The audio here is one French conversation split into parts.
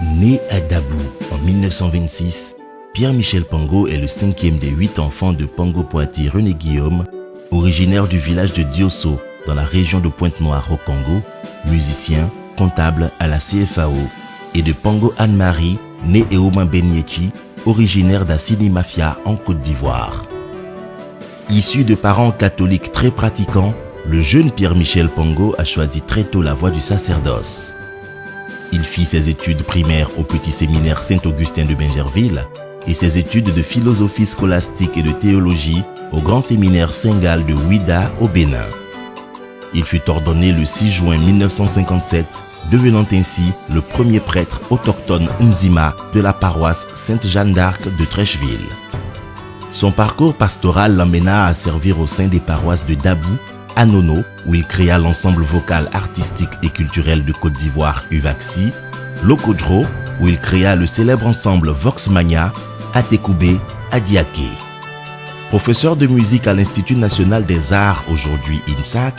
Né à Dabou en 1926, Pierre-Michel Pango est le cinquième des 8 enfants de Pango Poati René Guillaume, originaire du village de Diosso dans la région de Pointe-Noire au Congo, musicien, comptable à la CFAO, et de Pango Anne-Marie, née Eoma Benyechi, originaire d'Assini Mafia en Côte d'Ivoire. Issu de parents catholiques très pratiquants, le jeune Pierre-Michel Pango a choisi très tôt la voie du sacerdoce. Il fit ses études primaires au petit séminaire Saint-Augustin de Bingerville et ses études de philosophie scolastique et de théologie au grand séminaire Saint-Gall de Ouida au Bénin. Il fut ordonné le 6 juin 1957, devenant ainsi le premier prêtre autochtone Nzima de la paroisse Sainte-Jeanne d'Arc de Trècheville. Son parcours pastoral l'emmena à servir au sein des paroisses de Dabou, à Nono, où il créa l'ensemble vocal artistique et culturel de Côte d'Ivoire Uvaxi, Lokodro, où il créa le célèbre ensemble Voxmania, à Tekoubé, à Diaké. Professeur de musique à l'Institut national des arts, aujourd'hui INSAC,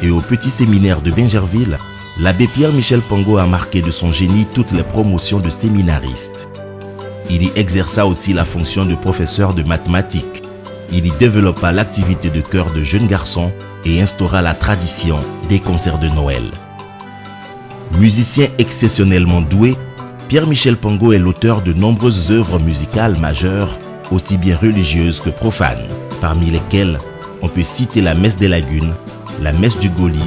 et au petit séminaire de Bingerville, l'abbé Pierre-Michel Pango a marqué de son génie toutes les promotions de séminaristes. Il y exerça aussi la fonction de professeur de mathématiques. Il y développa l'activité de chœur de jeunes garçons et instaura la tradition des concerts de Noël. Musicien exceptionnellement doué, Pierre-Michel Pango est l'auteur de nombreuses œuvres musicales majeures, aussi bien religieuses que profanes, parmi lesquelles on peut citer la Messe des Lagunes, la Messe du Goli,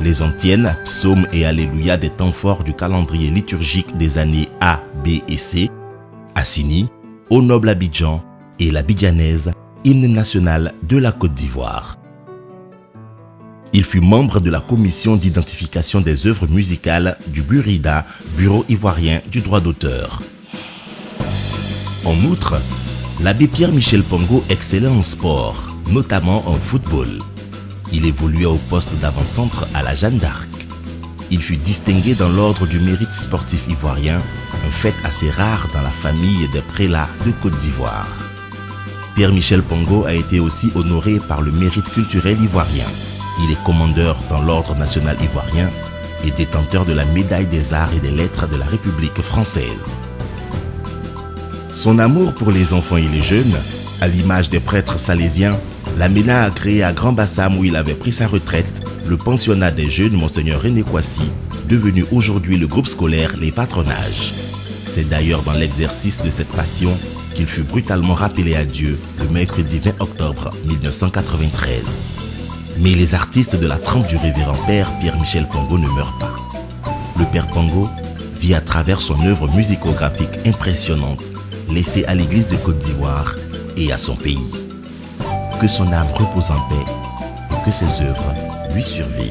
les antiennes, psaumes et alléluia des temps forts du calendrier liturgique des années A, B et C, Assini, Au Noble Abidjan et l'Abidjanaise, hymne national de la Côte d'Ivoire. Il fut membre de la commission d'identification des œuvres musicales du Burida, Bureau ivoirien du droit d'auteur. En outre, l'abbé Pierre-Michel Pango excellait en sport, notamment en football. Il évolua au poste d'avant-centre à la Jeanne d'Arc. Il fut distingué dans l'ordre du mérite sportif ivoirien, un fait assez rare dans la famille des prélats de Côte d'Ivoire. Pierre-Michel Pango a été aussi honoré par le mérite culturel ivoirien. Il est commandeur dans l'Ordre national ivoirien et détenteur de la médaille des arts et des lettres de la République française. Son amour pour les enfants et les jeunes, à l'image des prêtres salésiens, l'amena à créer à Grand Bassam, où il avait pris sa retraite, le pensionnat des jeunes Monseigneur René Kwasi, devenu aujourd'hui le groupe scolaire Les Patronages. C'est d'ailleurs dans l'exercice de cette passion qu'il fut brutalement rappelé à Dieu le mercredi 20 octobre 1993. Mais les artistes de la trempe du révérend père Pierre-Michel Pango ne meurent pas. Le père Pango vit à travers son œuvre musicographique impressionnante, laissée à l'église de Côte d'Ivoire et à son pays. Que son âme repose en paix et que ses œuvres lui survivent.